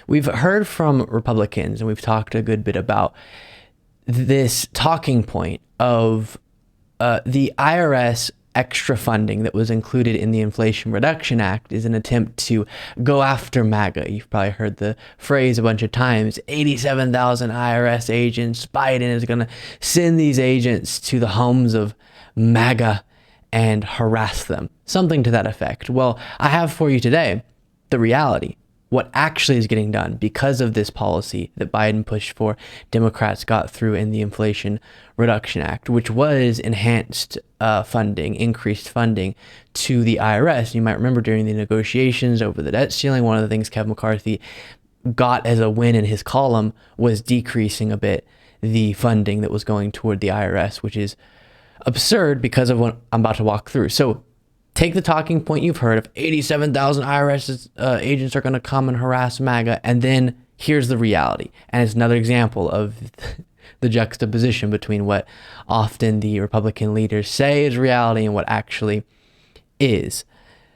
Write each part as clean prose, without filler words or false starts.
we've heard from Republicans, and we've talked a good bit about this talking point of the IRS extra funding that was included in the Inflation Reduction Act is an attempt to go after MAGA. You've probably heard the phrase a bunch of times, 87,000 IRS agents. Biden is going to send these agents to the homes of MAGA and harass them. Something to that effect. Well, I have for you today the reality. What actually is getting done because of this policy that Biden pushed for, Democrats got through in the Inflation Reduction Act, which was enhanced funding, increased funding to the IRS. You might remember during the negotiations over the debt ceiling, one of the things Kevin McCarthy got as a win in his column was decreasing a bit the funding that was going toward the IRS, which is absurd because of what I'm about to walk through. So take the talking point you've heard of 87,000 IRS agents are going to come and harass MAGA. And then here's the reality. And it's another example of the juxtaposition between what often the Republican leaders say is reality and what actually is.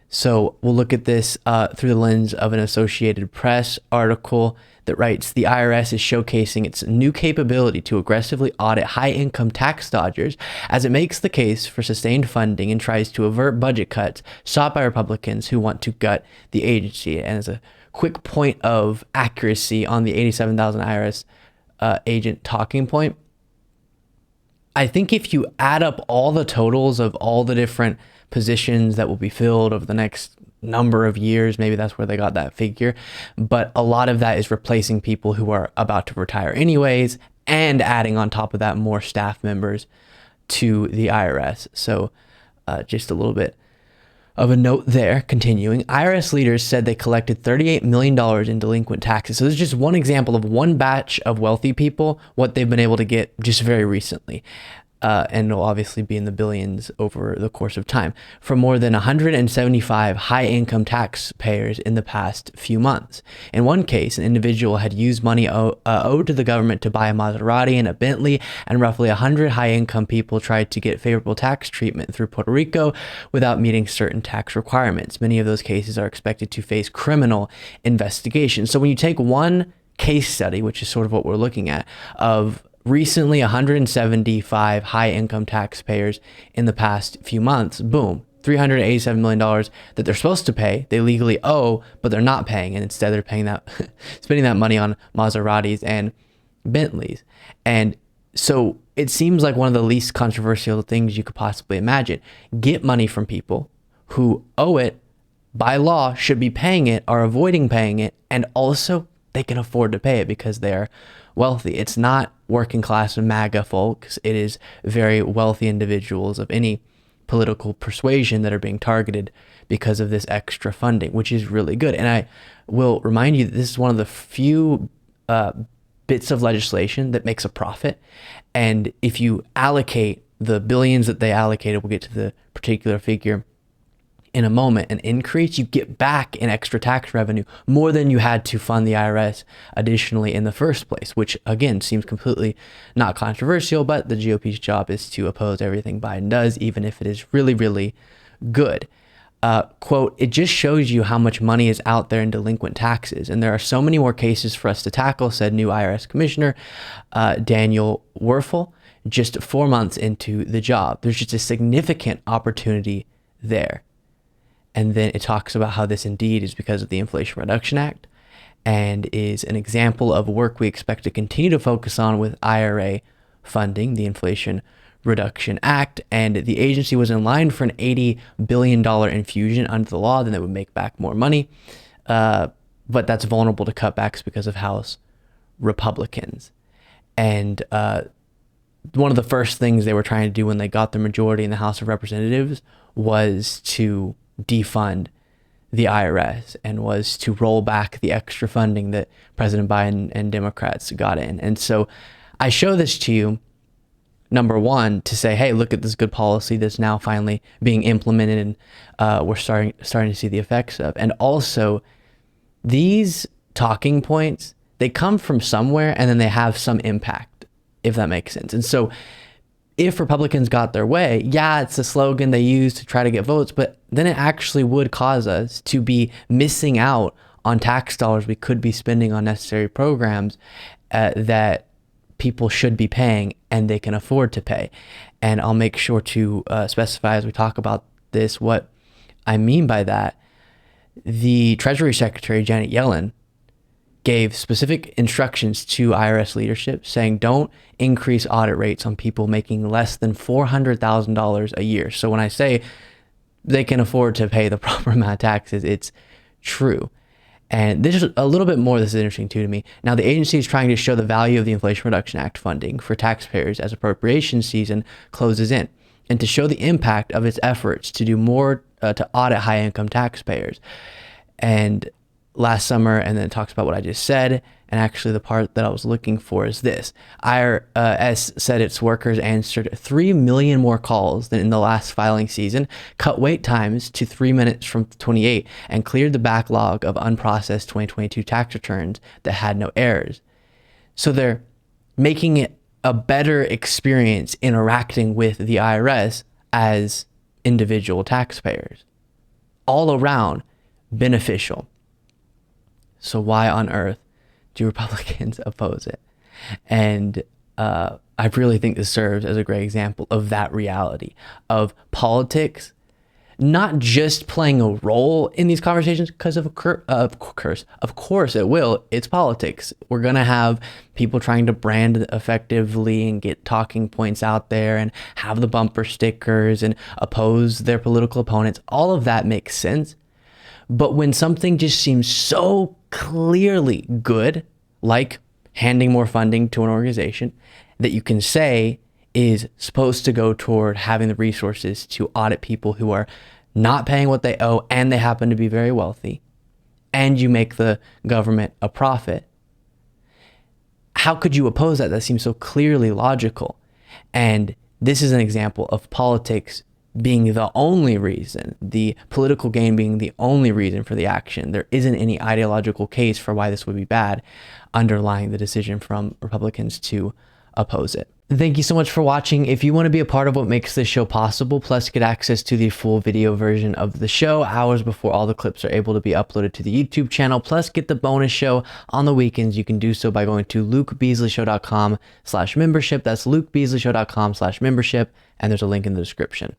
So we'll look at this through the lens of an Associated Press article that writes, the IRS is showcasing its new capability to aggressively audit high-income tax dodgers as it makes the case for sustained funding and tries to avert budget cuts sought by Republicans who want to gut the agency. And as a quick point of accuracy on the 87,000 IRS agent talking point, I think if you add up all the totals of all the different positions that will be filled over the next number of years, maybe that's where they got that figure, but a lot of that is replacing people who are about to retire anyways and adding on top of that more staff members to the IRS. So just a little bit of a note there. Continuing, IRS leaders said they collected $38 million in delinquent taxes. So this is just one example of one batch of wealthy people, what they've been able to get just very recently. And it'll obviously be in the billions over the course of time, from more than 175 high-income taxpayers in the past few months. In one case, an individual had used money owed to the government to buy a Maserati and a Bentley, and roughly 100 high-income people tried to get favorable tax treatment through Puerto Rico without meeting certain tax requirements. Many of those cases are expected to face criminal investigation. So when you take one case study, which is sort of what we're looking at, of recently 175 high-income taxpayers in the past few months, boom, $387 million that they're supposed to pay, they legally owe, but they're not paying, and instead they're paying that, spending that money on Maseratis and Bentleys. And so it seems like one of the least controversial things you could possibly imagine. Get money from people who owe it, by law, should be paying it, are avoiding paying it, and also they can afford to pay it because they're wealthy. It's not working class and MAGA folks. It is very wealthy individuals of any political persuasion that are being targeted because of this extra funding, which is really good. And I will remind you that this is one of the few bits of legislation that makes a profit. And if you allocate the billions that they allocated, we'll get to the particular figure in a moment, an increase, you get back in extra tax revenue more than you had to fund the IRS additionally in the first place, which again seems completely not controversial, but the GOP's job is to oppose everything Biden does, even if it is really, really good. Quote, it just shows you how much money is out there in delinquent taxes, and there are so many more cases for us to tackle, said new IRS Commissioner Daniel Werfel just 4 months into the job. There's just a significant opportunity there. And then it talks about how this indeed is because of the Inflation Reduction Act and is an example of work we expect to continue to focus on with IRA funding, the Inflation Reduction Act. And the agency was in line for an $80 billion infusion under the law, then they would make back more money. But that's vulnerable to cutbacks because of House Republicans. And one of the first things they were trying to do when they got the majority in the House of Representatives was to defund the IRS and was to roll back the extra funding that President Biden and Democrats got in. And so I show this to you, number one, to say, hey, look at this good policy that's now finally being implemented and we're starting to see the effects of. And also, these talking points, they come from somewhere and then they have some impact, if that makes sense. And so if Republicans got their way, yeah, it's a slogan they use to try to get votes, but then it actually would cause us to be missing out on tax dollars we could be spending on necessary programs that people should be paying and they can afford to pay. And I'll make sure to specify as we talk about this what I mean by that. The Treasury Secretary, Janet Yellen, gave specific instructions to IRS leadership saying don't increase audit rates on people making less than $400,000 a year. So when I say they can afford to pay the proper amount of taxes, it's true. And this is a little bit more, this is interesting too to me. Now, the agency is trying to show the value of the Inflation Reduction Act funding for taxpayers as appropriation season closes in, and to show the impact of its efforts to do more to audit high-income taxpayers. And last summer, and then it talks about what I just said, and actually the part that I was looking for is this. IRS said its workers answered 3 million more calls than in the last filing season, cut wait times to 3 minutes from 28, and cleared the backlog of unprocessed 2022 tax returns that had no errors. So they're making it a better experience interacting with the IRS as individual taxpayers. All around beneficial. So why on earth do Republicans oppose it? And I really think this serves as a great example of that reality of politics not just playing a role in these conversations, because of course it will. It's politics. We're going to have people trying to brand effectively and get talking points out there and have the bumper stickers and oppose their political opponents. All of that makes sense. But when something just seems so clearly good, like handing more funding to an organization that you can say is supposed to go toward having the resources to audit people who are not paying what they owe and they happen to be very wealthy, and you make the government a profit, how could you oppose that? That seems so clearly logical. And this is an example of politics being the only reason, the political gain being the only reason for the action. There isn't any ideological case for why this would be bad underlying the decision from Republicans to oppose it. Thank you so much for watching. If you want to be a part of what makes this show possible, plus get access to the full video version of the show hours before all the clips are able to be uploaded to the YouTube channel, plus get the bonus show on the weekends, you can do so by going to lukebeasleyshow.com/membership. That's lukebeasleyshow.com/membership, and there's a link in the description.